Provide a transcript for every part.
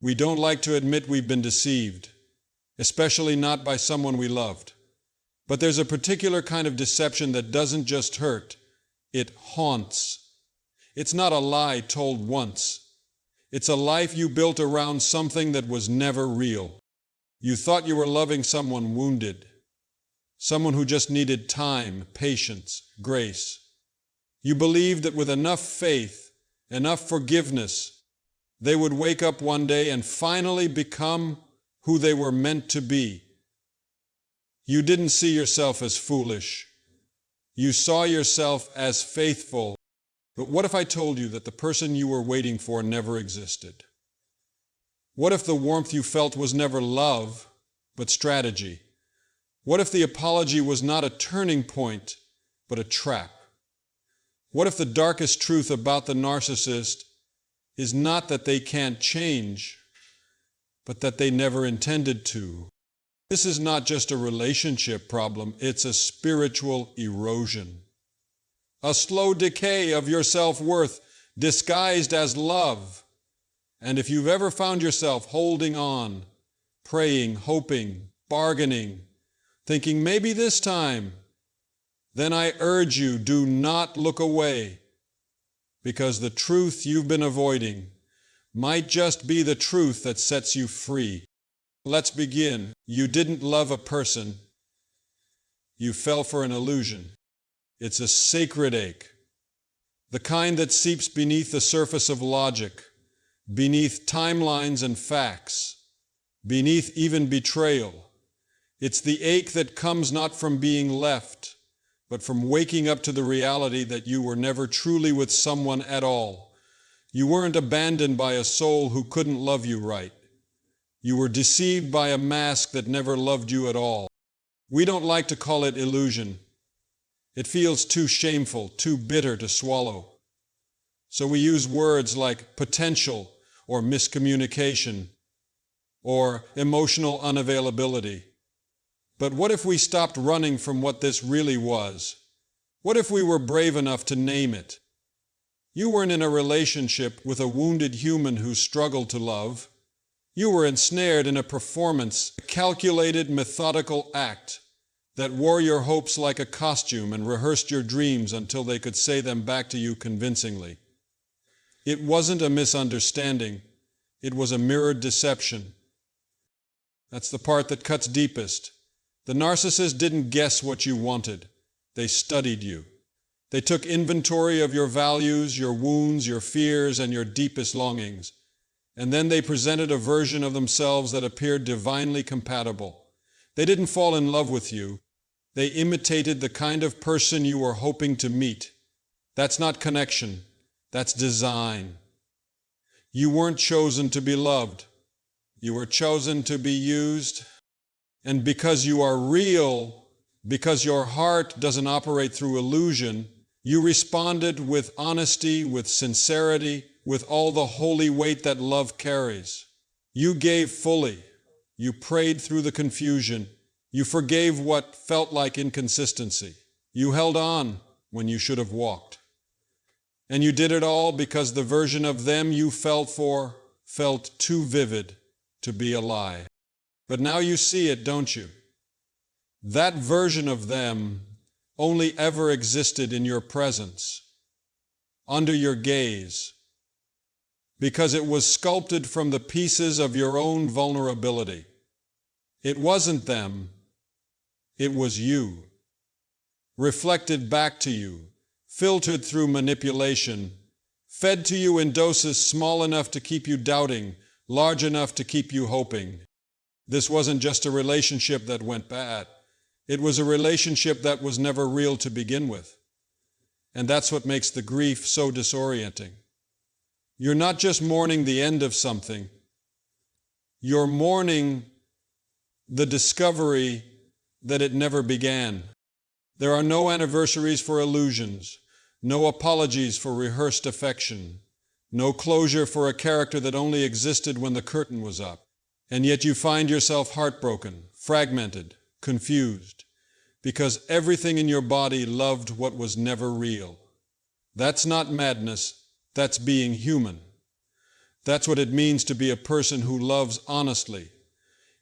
We don't like to admit we've been deceived, especially not by someone we loved. But there's a particular kind of deception that doesn't just hurt, it haunts. It's not a lie told once. It's a life you built around something that was never real. You thought you were loving someone wounded, someone who just needed time, patience, grace. You believed that with enough faith, enough forgiveness, they would wake up one day and finally become who they were meant to be. You didn't see yourself as foolish. You saw yourself as faithful. But what if I told you that the person you were waiting for never existed? What if the warmth you felt was never love, but strategy? What if the apology was not a turning point, but a trap? What if the darkest truth about the narcissist is not that they can't change, but that they never intended to? This is not just a relationship problem, it's a spiritual erosion. A slow decay of your self-worth disguised as love. And if you've ever found yourself holding on, praying, hoping, bargaining, thinking maybe this time, then I urge you, do not look away, because the truth you've been avoiding might just be the truth that sets you free. Let's begin. You didn't love a person. You fell for an illusion. It's a sacred ache, the kind that seeps beneath the surface of logic, beneath timelines and facts, beneath even betrayal. It's the ache that comes not from being left, but from waking up to the reality that you were never truly with someone at all. You weren't abandoned by a soul who couldn't love you right. You were deceived by a mask that never loved you at all. We don't like to call it illusion. It feels too shameful, too bitter to swallow. So we use words like potential or miscommunication or emotional unavailability. But what if we stopped running from what this really was? What if we were brave enough to name it? You weren't in a relationship with a wounded human who struggled to love. You were ensnared in a performance, a calculated, methodical act that wore your hopes like a costume and rehearsed your dreams until they could say them back to you convincingly. It wasn't a misunderstanding. It was a mirrored deception. That's the part that cuts deepest. The narcissist didn't guess what you wanted. They studied you. They took inventory of your values, your wounds, your fears, and your deepest longings. And then they presented a version of themselves that appeared divinely compatible. They didn't fall in love with you. They imitated the kind of person you were hoping to meet. That's not connection. That's design. You weren't chosen to be loved. You were chosen to be used. And because you are real, because your heart doesn't operate through illusion, you responded with honesty, with sincerity, with all the holy weight that love carries. You gave fully. You prayed through the confusion. You forgave what felt like inconsistency. You held on when you should have walked. And you did it all because the version of them you fell for felt too vivid to be a lie. But now you see it, don't you? That version of them only ever existed in your presence, under your gaze, because it was sculpted from the pieces of your own vulnerability. It wasn't them, it was you, reflected back to you, filtered through manipulation, fed to you in doses small enough to keep you doubting, large enough to keep you hoping. This wasn't just a relationship that went bad. It was a relationship that was never real to begin with. And that's what makes the grief so disorienting. You're not just mourning the end of something. You're mourning the discovery that it never began. There are no anniversaries for illusions, no apologies for rehearsed affection, no closure for a character that only existed when the curtain was up. And yet you find yourself heartbroken, fragmented, confused, because everything in your body loved what was never real. That's not madness, that's being human. That's what it means to be a person who loves honestly,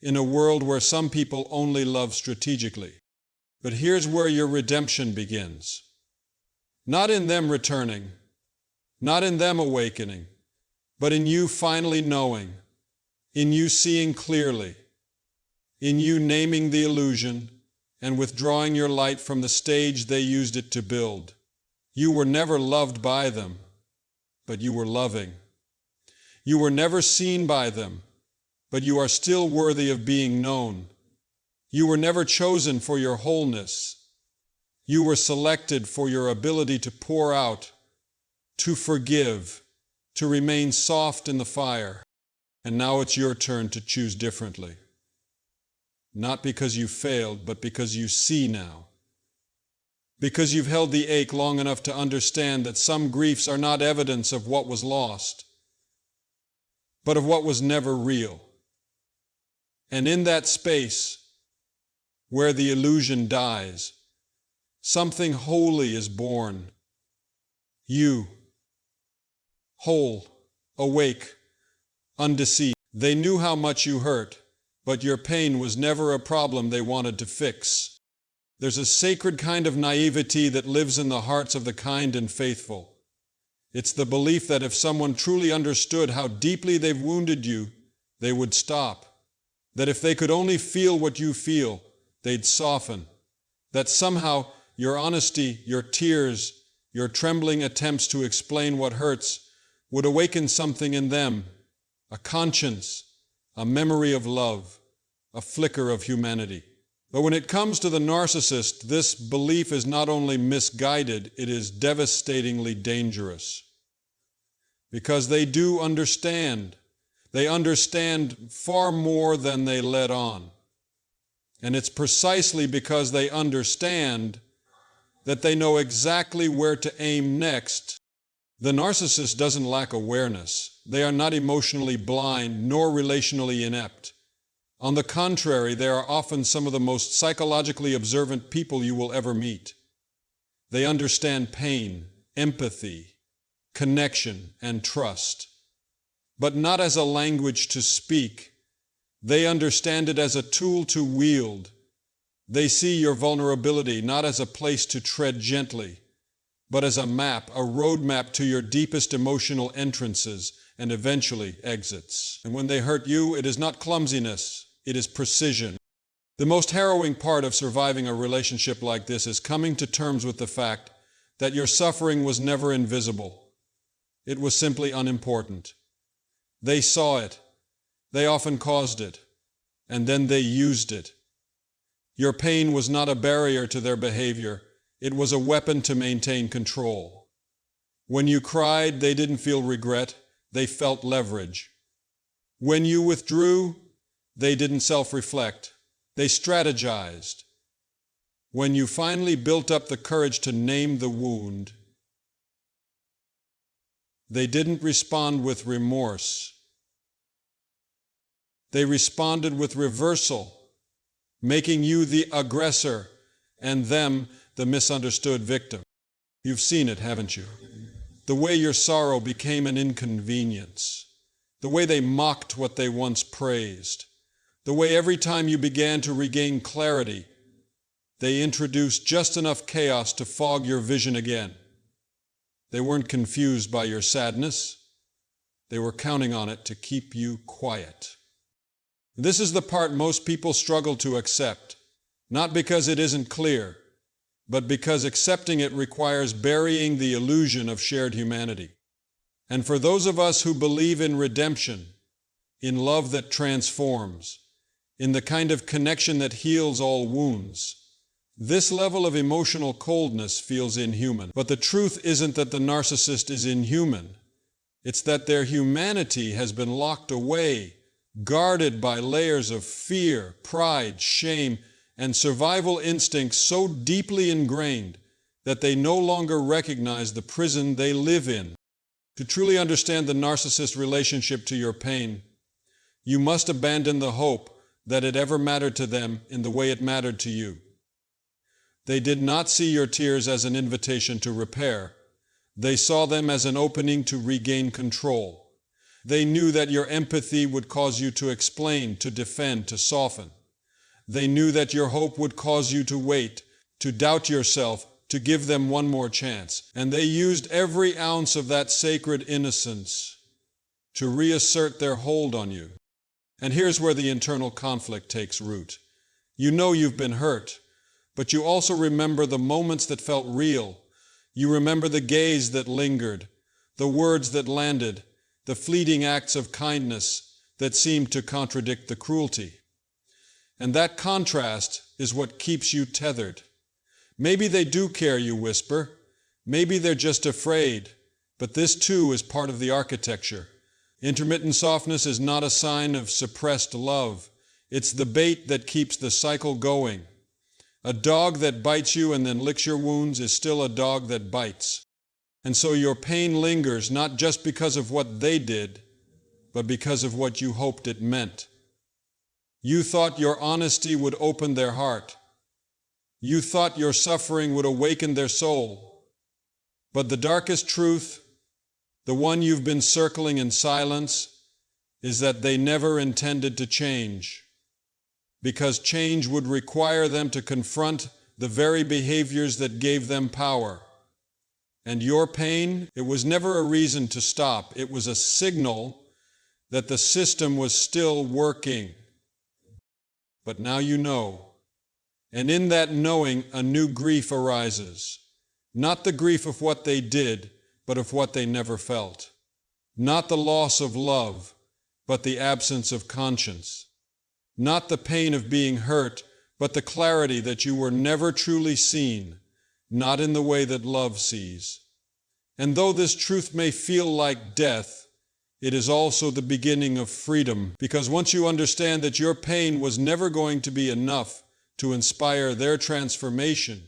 in a world where some people only love strategically. But here's where your redemption begins. Not in them returning, not in them awakening, but in you finally knowing, in you seeing clearly, in you naming the illusion and withdrawing your light from the stage they used it to build. You were never loved by them, but you were loving. You were never seen by them, but you are still worthy of being known. You were never chosen for your wholeness. You were selected for your ability to pour out, to forgive, to remain soft in the fire. And now it's your turn to choose differently. Not because you failed, but because you see now. Because you've held the ache long enough to understand that some griefs are not evidence of what was lost, but of what was never real. And in that space, where the illusion dies, something holy is born. You, whole, awake, undeceived. They knew how much you hurt, but your pain was never a problem they wanted to fix. There's a sacred kind of naivety that lives in the hearts of the kind and faithful. It's the belief that if someone truly understood how deeply they've wounded you, they would stop. That if they could only feel what you feel, they'd soften. That somehow your honesty, your tears, your trembling attempts to explain what hurts would awaken something in them, a conscience, a memory of love, a flicker of humanity. But when it comes to the narcissist, this belief is not only misguided, it is devastatingly dangerous. Because they do understand. They understand far more than they let on. And it's precisely because they understand that they know exactly where to aim next. The narcissist doesn't lack awareness. They are not emotionally blind nor relationally inept. On the contrary, they are often some of the most psychologically observant people you will ever meet. They understand pain, empathy, connection, and trust, but not as a language to speak. They understand it as a tool to wield. They see your vulnerability not as a place to tread gently, but as a map, a roadmap to your deepest emotional entrances and eventually exits. And when they hurt you, it is not clumsiness. It is precision. The most harrowing part of surviving a relationship like this is coming to terms with the fact that your suffering was never invisible. It was simply unimportant. They saw it. They often caused it. And then they used it. Your pain was not a barrier to their behavior. It was a weapon to maintain control. When you cried, they didn't feel regret. They felt leverage. When you withdrew, they didn't self-reflect. They strategized. When you finally built up the courage to name the wound, they didn't respond with remorse. They responded with reversal, making you the aggressor and them the misunderstood victim. You've seen it, haven't you? The way your sorrow became an inconvenience. The way they mocked what they once praised. The way every time you began to regain clarity, they introduced just enough chaos to fog your vision again. They weren't confused by your sadness. They were counting on it to keep you quiet. This is the part most people struggle to accept, not because it isn't clear, but because accepting it requires burying the illusion of shared humanity. And for those of us who believe in redemption, in love that transforms, in the kind of connection that heals all wounds, this level of emotional coldness feels inhuman. But the truth isn't that the narcissist is inhuman. It's that their humanity has been locked away, guarded by layers of fear, pride, shame, and survival instincts so deeply ingrained that they no longer recognize the prison they live in. To truly understand the narcissist relationship to your pain, you must abandon the hope that it ever mattered to them in the way it mattered to you. They did not see your tears as an invitation to repair. They saw them as an opening to regain control. They knew that your empathy would cause you to explain, to defend, to soften. They knew that your hope would cause you to wait, to doubt yourself, to give them one more chance. And they used every ounce of that sacred innocence to reassert their hold on you. And here's where the internal conflict takes root. You know you've been hurt, but you also remember the moments that felt real. You remember the gaze that lingered, the words that landed, the fleeting acts of kindness that seemed to contradict the cruelty. And that contrast is what keeps you tethered. Maybe they do care, you whisper. Maybe they're just afraid. But this too is part of the architecture. Intermittent softness is not a sign of suppressed love. It's the bait that keeps the cycle going. A dog that bites you and then licks your wounds is still a dog that bites. And so your pain lingers not just because of what they did, but because of what you hoped it meant. You thought your honesty would open their heart. You thought your suffering would awaken their soul. But the darkest truth, the one you've been circling in silence, is that they never intended to change, because change would require them to confront the very behaviors that gave them power. And your pain, it was never a reason to stop. It was a signal that the system was still working. But now you know. And in that knowing, a new grief arises. Not the grief of what they did, but of what they never felt. Not the loss of love, but the absence of conscience. Not the pain of being hurt, but the clarity that you were never truly seen, not in the way that love sees. And though this truth may feel like death, it is also the beginning of freedom, because once you understand that your pain was never going to be enough to inspire their transformation,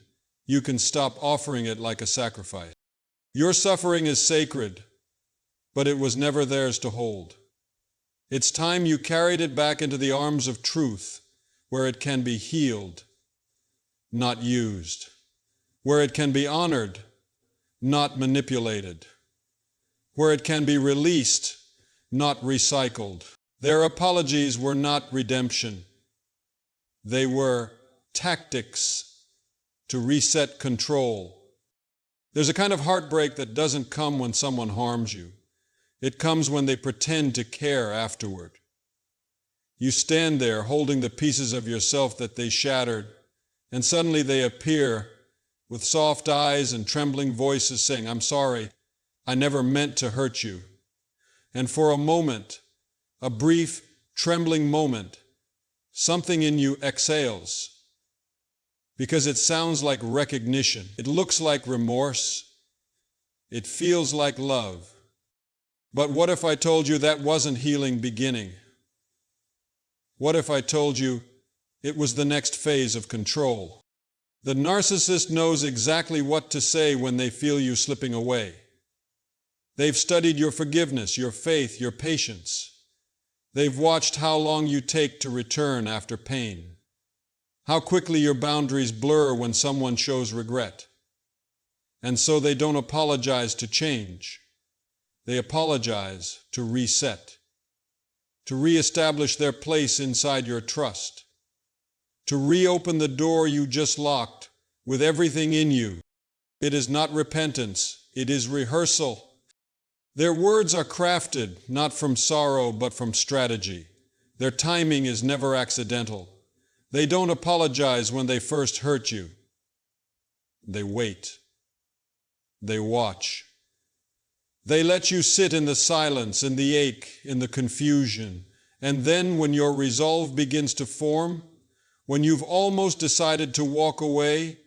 you can stop offering it like a sacrifice. Your suffering is sacred, but it was never theirs to hold. It's time you carried it back into the arms of truth, where it can be healed, not used, where it can be honored, not manipulated, where it can be released, not recycled. Their apologies were not redemption. They were tactics to reset control. There's a kind of heartbreak that doesn't come when someone harms you. It comes when they pretend to care afterward. You stand there holding the pieces of yourself that they shattered, and suddenly they appear with soft eyes and trembling voices saying, "I'm sorry, I never meant to hurt you." And for a moment, a brief, trembling moment, something in you exhales, because it sounds like recognition. It looks like remorse. It feels like love. But what if I told you that wasn't healing beginning? What if I told you it was the next phase of control? The narcissist knows exactly what to say when they feel you slipping away. They've studied your forgiveness, your faith, your patience. They've watched how long you take to return after pain, how quickly your boundaries blur when someone shows regret. And so they don't apologize to change. They apologize to reset, to reestablish their place inside your trust, to reopen the door you just locked with everything in you. It is not repentance, it is rehearsal. Their words are crafted not from sorrow but from strategy. Their timing is never accidental. They don't apologize when they first hurt you. They wait. They watch. They let you sit in the silence, in the ache, in the confusion. And then when your resolve begins to form, when you've almost decided to walk away,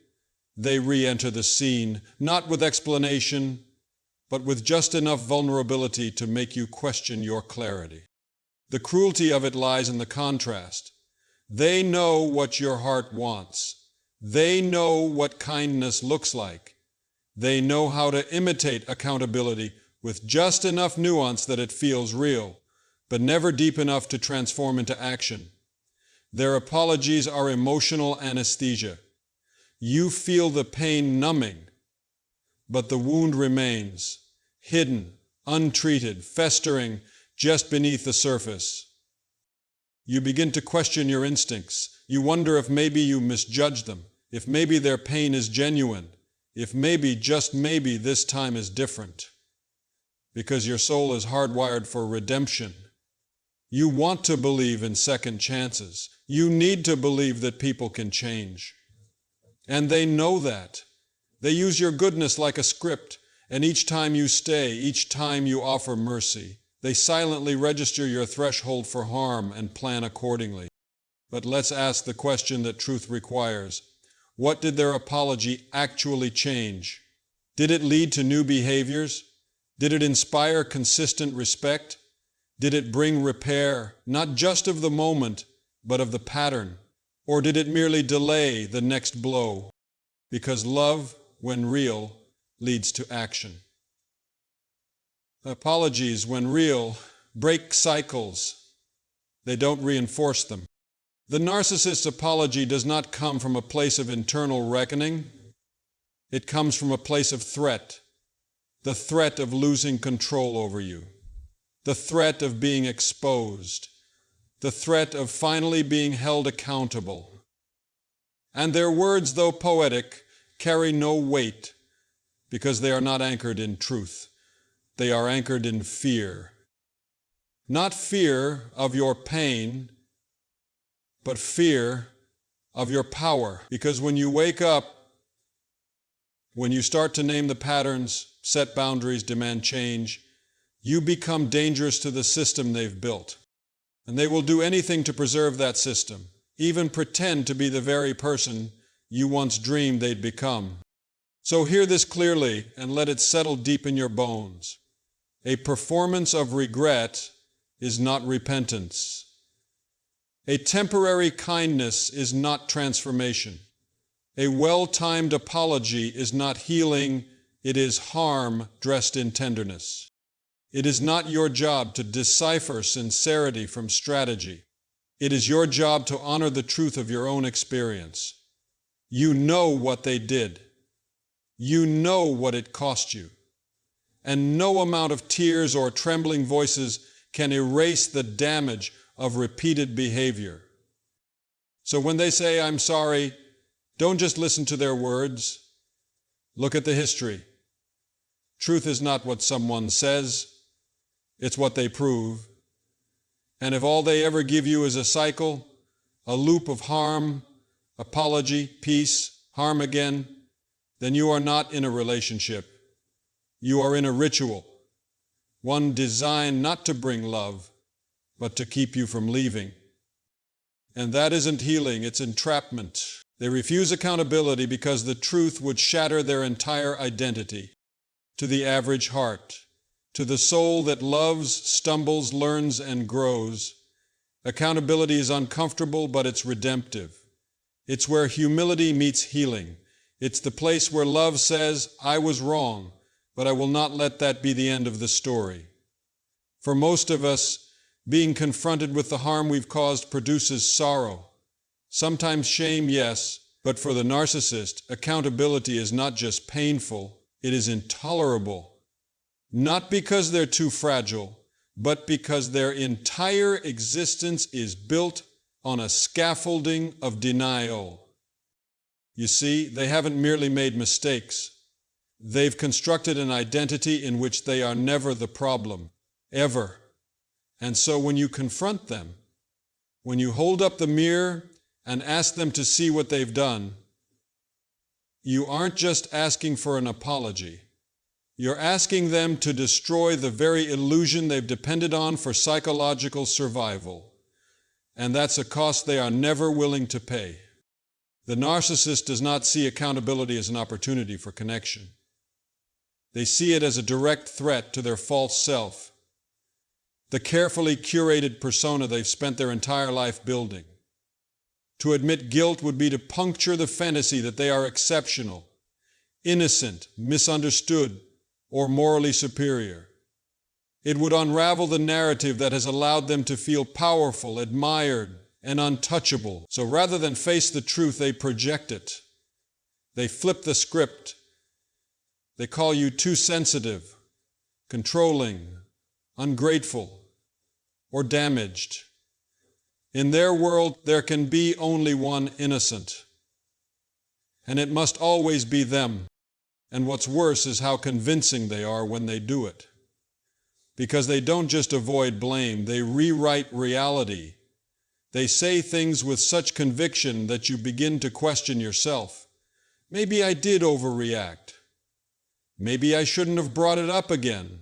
they re-enter the scene, not with explanation, but with just enough vulnerability to make you question your clarity. The cruelty of it lies in the contrast. They know what your heart wants. They know what kindness looks like. They know how to imitate accountability with just enough nuance that it feels real, but never deep enough to transform into action. Their apologies are emotional anesthesia. You feel the pain numbing, but the wound remains, hidden, untreated, festering, just beneath the surface. You begin to question your instincts. You wonder if maybe you misjudge them, if maybe their pain is genuine, if maybe, just maybe, this time is different. Because your soul is hardwired for redemption. You want to believe in second chances. You need to believe that people can change. And they know that. They use your goodness like a script, and each time you stay, each time you offer mercy, they silently register your threshold for harm and plan accordingly. But let's ask the question that truth requires. What did their apology actually change? Did it lead to new behaviors? Did it inspire consistent respect? Did it bring repair, not just of the moment, but of the pattern? Or did it merely delay the next blow? Because love, when real, leads to action. Apologies, when real, break cycles. They don't reinforce them. The narcissist's apology does not come from a place of internal reckoning. It comes from a place of threat. The threat of losing control over you. The threat of being exposed. The threat of finally being held accountable. And their words, though poetic, carry no weight because they are not anchored in truth. They are anchored in fear. Not fear of your pain, but fear of your power. Because when you wake up, when you start to name the patterns, set boundaries, demand change, you become dangerous to the system they've built. And they will do anything to preserve that system, even pretend to be the very person you once dreamed they'd become. So hear this clearly and let it settle deep in your bones. A performance of regret is not repentance. A temporary kindness is not transformation. A well-timed apology is not healing, it is harm dressed in tenderness. It is not your job to decipher sincerity from strategy. It is your job to honor the truth of your own experience. You know what they did. You know what it cost you. And no amount of tears or trembling voices can erase the damage of repeated behavior. So when they say, "I'm sorry," don't just listen to their words. Look at the history. Truth is not what someone says, it's what they prove. And if all they ever give you is a cycle, a loop of harm, apology, peace, harm again, then you are not in a relationship. You are in a ritual, one designed not to bring love, but to keep you from leaving. And that isn't healing, it's entrapment. They refuse accountability because the truth would shatter their entire identity. To the average heart, to the soul that loves, stumbles, learns, and grows, accountability is uncomfortable, but it's redemptive. It's where humility meets healing. It's the place where love says, "I was wrong, but I will not let that be the end of the story." For most of us, being confronted with the harm we've caused produces sorrow. Sometimes shame, yes, but for the narcissist, accountability is not just painful, it is intolerable. Not because they're too fragile, but because their entire existence is built on a scaffolding of denial. You see, they haven't merely made mistakes. They've constructed an identity in which they are never the problem, ever. And so when you confront them, when you hold up the mirror and ask them to see what they've done, you aren't just asking for an apology. You're asking them to destroy the very illusion they've depended on for psychological survival. And that's a cost they are never willing to pay. The narcissist does not see accountability as an opportunity for connection. They see it as a direct threat to their false self, the carefully curated persona they've spent their entire life building. To admit guilt would be to puncture the fantasy that they are exceptional, innocent, misunderstood, or morally superior. It would unravel the narrative that has allowed them to feel powerful, admired, and untouchable. So rather than face the truth, they project it. They flip the script. They call you too sensitive, controlling, ungrateful, or damaged. In their world, there can be only one innocent. And it must always be them. And what's worse is how convincing they are when they do it. Because they don't just avoid blame, they rewrite reality. They say things with such conviction that you begin to question yourself. Maybe I did overreact. Maybe I shouldn't have brought it up again.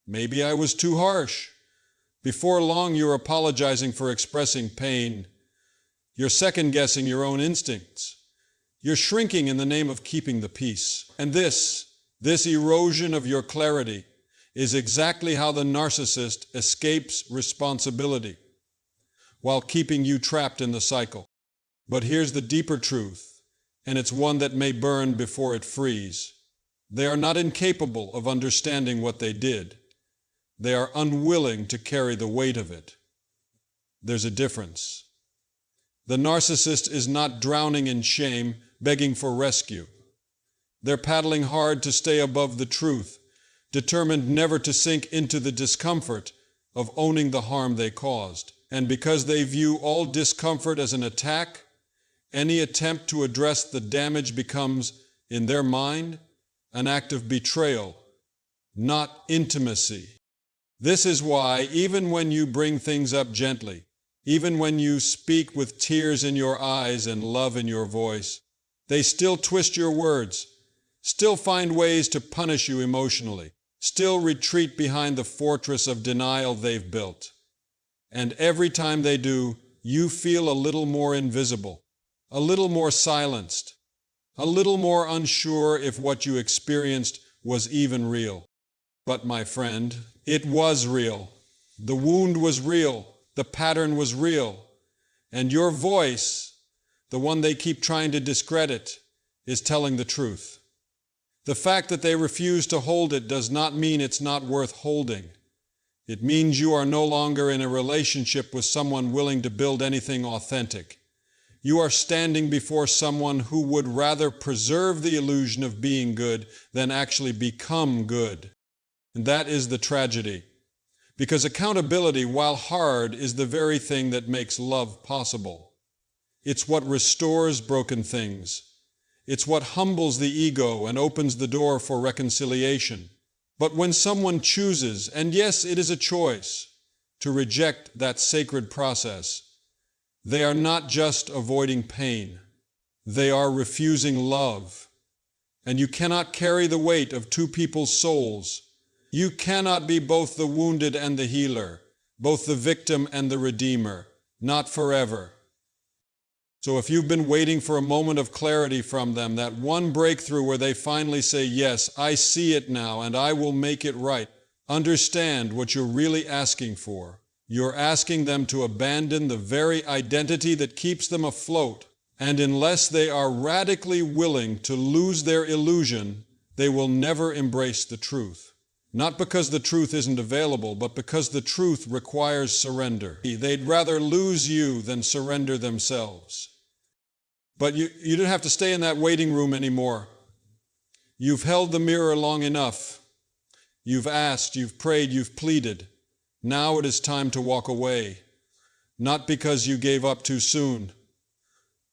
Maybe I was too harsh. Before long, you're apologizing for expressing pain. You're second-guessing your own instincts. You're shrinking in the name of keeping the peace. And this erosion of your clarity is exactly how the narcissist escapes responsibility while keeping you trapped in the cycle. But here's the deeper truth, and it's one that may burn before it frees. They are not incapable of understanding what they did. They are unwilling to carry the weight of it. There's a difference. The narcissist is not drowning in shame, begging for rescue. They're paddling hard to stay above the truth, determined never to sink into the discomfort of owning the harm they caused. And because they view all discomfort as an attack, any attempt to address the damage becomes, in their mind, an act of betrayal, not intimacy. This is why, even when you bring things up gently, even when you speak with tears in your eyes and love in your voice, they still twist your words, still find ways to punish you emotionally, still retreat behind the fortress of denial they've built. And every time they do, you feel a little more invisible, a little more silenced, a little more unsure if what you experienced was even real. But my friend, it was real. The wound was real. The pattern was real. And your voice, the one they keep trying to discredit, is telling the truth. The fact that they refuse to hold it does not mean it's not worth holding. It means you are no longer in a relationship with someone willing to build anything authentic. You are standing before someone who would rather preserve the illusion of being good than actually become good. And that is the tragedy. Because accountability, while hard, is the very thing that makes love possible. It's what restores broken things. It's what humbles the ego and opens the door for reconciliation. But when someone chooses, and yes, it is a choice, to reject that sacred process, they are not just avoiding pain. They are refusing love. And you cannot carry the weight of two people's souls. You cannot be both the wounded and the healer, both the victim and the redeemer, not forever. So if you've been waiting for a moment of clarity from them, that one breakthrough where they finally say, yes, I see it now and I will make it right, understand what you're really asking for. You're asking them to abandon the very identity that keeps them afloat. And unless they are radically willing to lose their illusion, they will never embrace the truth. Not because the truth isn't available, but because the truth requires surrender. They'd rather lose you than surrender themselves. But you don't have to stay in that waiting room anymore. You've held the mirror long enough. You've asked, you've prayed, you've pleaded. Now it is time to walk away. Not because you gave up too soon,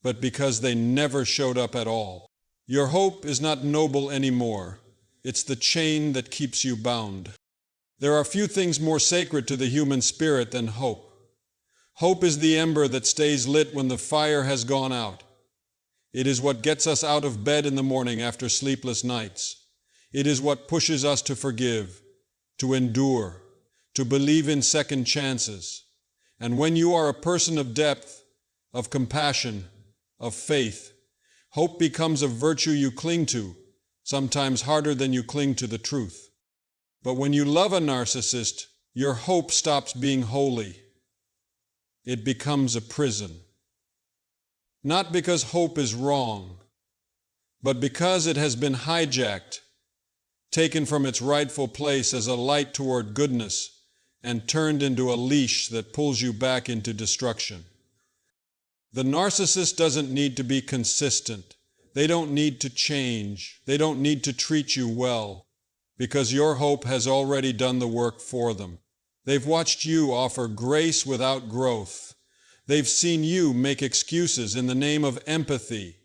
but because they never showed up at all. Your hope is not noble anymore. It's the chain that keeps you bound. There are few things more sacred to the human spirit than hope. Hope is the ember that stays lit when the fire has gone out. It is what gets us out of bed in the morning after sleepless nights. It is what pushes us to forgive, to endure, to believe in second chances. And when you are a person of depth, of compassion, of faith, hope becomes a virtue you cling to, sometimes harder than you cling to the truth. But when you love a narcissist, your hope stops being holy. It becomes a prison. Not because hope is wrong, but because it has been hijacked, taken from its rightful place as a light toward goodness, and turned into a leash that pulls you back into destruction. The narcissist doesn't need to be consistent. They don't need to change. They don't need to treat you well, because your hope has already done the work for them. They've watched you offer grace without growth. They've seen you make excuses in the name of empathy.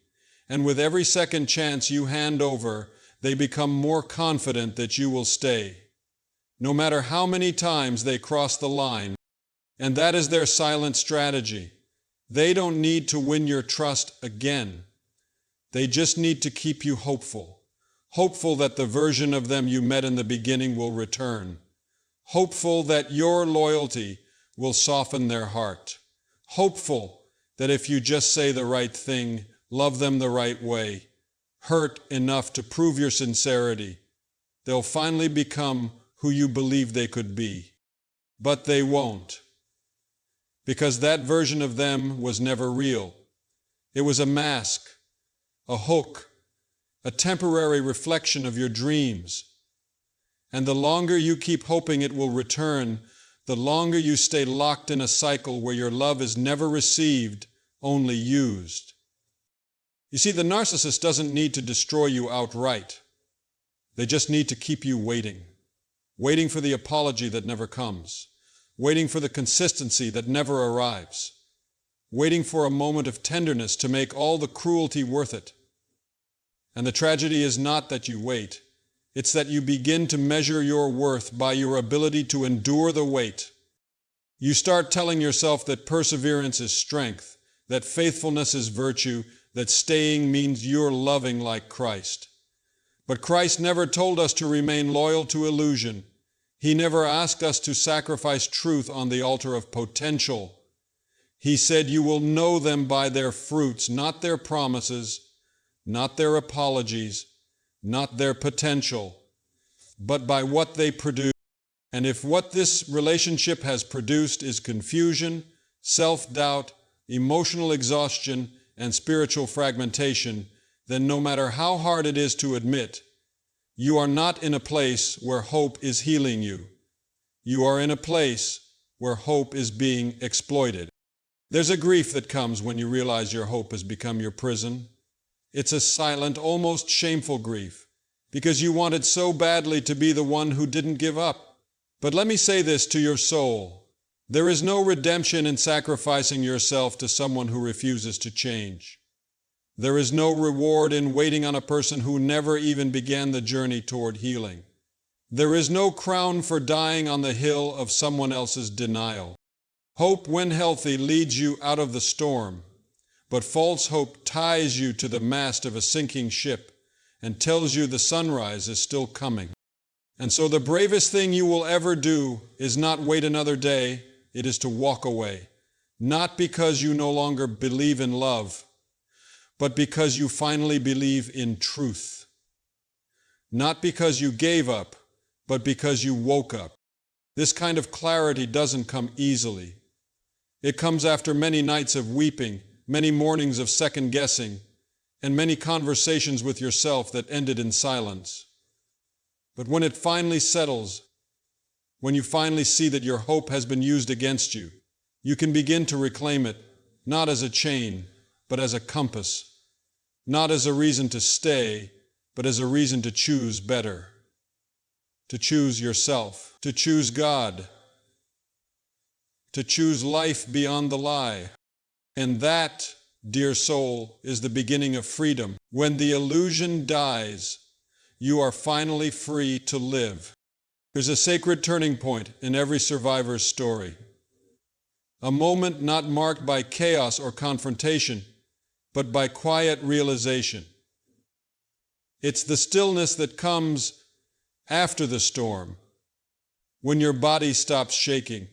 And with every second chance you hand over, they become more confident that you will stay. No matter how many times they cross the line. And that is their silent strategy. They don't need to win your trust again. They just need to keep you hopeful. Hopeful that the version of them you met in the beginning will return. Hopeful that your loyalty will soften their heart. Hopeful that if you just say the right thing, love them the right way, hurt enough to prove your sincerity, they'll finally become who you believed they could be. But they won't. Because that version of them was never real. It was a mask, a hook, a temporary reflection of your dreams. And the longer you keep hoping it will return, the longer you stay locked in a cycle where your love is never received, only used. You see, the narcissist doesn't need to destroy you outright. They just need to keep you waiting. Waiting for the apology that never comes. Waiting for the consistency that never arrives. Waiting for a moment of tenderness to make all the cruelty worth it. And the tragedy is not that you wait. It's that you begin to measure your worth by your ability to endure the wait. You start telling yourself that perseverance is strength, that faithfulness is virtue, that staying means you're loving like Christ. But Christ never told us to remain loyal to illusion. He never asked us to sacrifice truth on the altar of potential. He said you will know them by their fruits, not their promises, not their apologies, not their potential, but by what they produce. And if what this relationship has produced is confusion, self-doubt, emotional exhaustion, and spiritual fragmentation, then no matter how hard it is to admit, you are not in a place where hope is healing you. You are in a place where hope is being exploited. There's a grief that comes when you realize your hope has become your prison. It's a silent, almost shameful grief, because you wanted so badly to be the one who didn't give up. But let me say this to your soul. There is no redemption in sacrificing yourself to someone who refuses to change. There is no reward in waiting on a person who never even began the journey toward healing. There is no crown for dying on the hill of someone else's denial. Hope, when healthy, leads you out of the storm, but false hope ties you to the mast of a sinking ship and tells you the sunrise is still coming. And so the bravest thing you will ever do is not wait another day, it is to walk away. Not because you no longer believe in love, but because you finally believe in truth. Not because you gave up, but because you woke up. This kind of clarity doesn't come easily. It comes after many nights of weeping, many mornings of second-guessing, and many conversations with yourself that ended in silence. But when it finally settles, when you finally see that your hope has been used against you, you can begin to reclaim it, not as a chain, but as a compass, not as a reason to stay, but as a reason to choose better, to choose yourself, to choose God, to choose life beyond the lie. And that, dear soul, is the beginning of freedom. When the illusion dies, you are finally free to live. There's a sacred turning point in every survivor's story. A moment not marked by chaos or confrontation, but by quiet realization. It's the stillness that comes after the storm, when your body stops shaking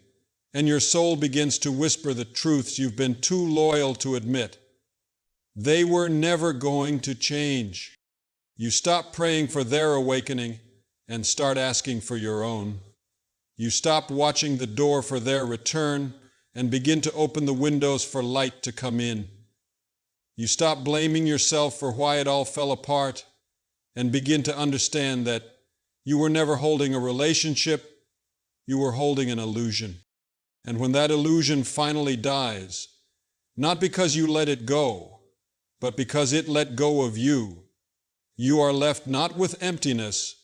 and your soul begins to whisper the truths you've been too loyal to admit. They were never going to change. You stop praying for their awakening and start asking for your own. You stop watching the door for their return and begin to open the windows for light to come in. You stop blaming yourself for why it all fell apart and begin to understand that you were never holding a relationship, you were holding an illusion. And when that illusion finally dies, not because you let it go, but because it let go of you, you are left not with emptiness,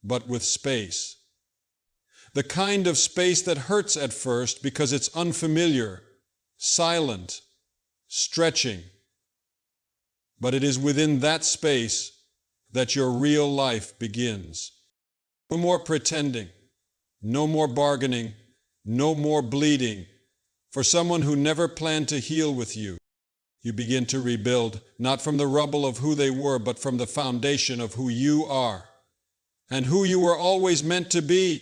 but with space. The kind of space that hurts at first because it's unfamiliar, silent, stretching. But it is within that space that your real life begins. No more pretending, no more bargaining, no more bleeding. For someone who never planned to heal with you, you begin to rebuild, not from the rubble of who they were, but from the foundation of who you are, and who you were always meant to be,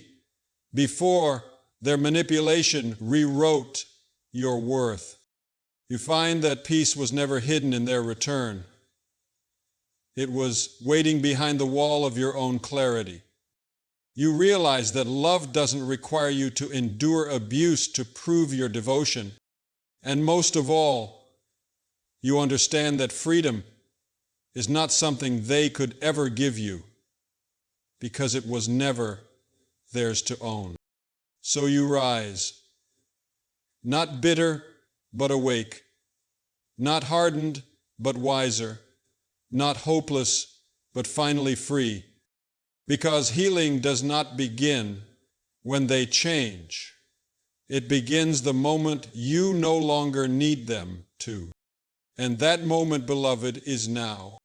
before their manipulation rewrote your worth. You find that peace was never hidden in their return. It was waiting behind the wall of your own clarity. You realize that love doesn't require you to endure abuse to prove your devotion. And most of all, you understand that freedom is not something they could ever give you, because it was never theirs to own. So you rise, not bitter, but awake, not hardened, but wiser, not hopeless, but finally free, because healing does not begin when they change. It begins the moment you no longer need them to. And that moment, beloved, is now.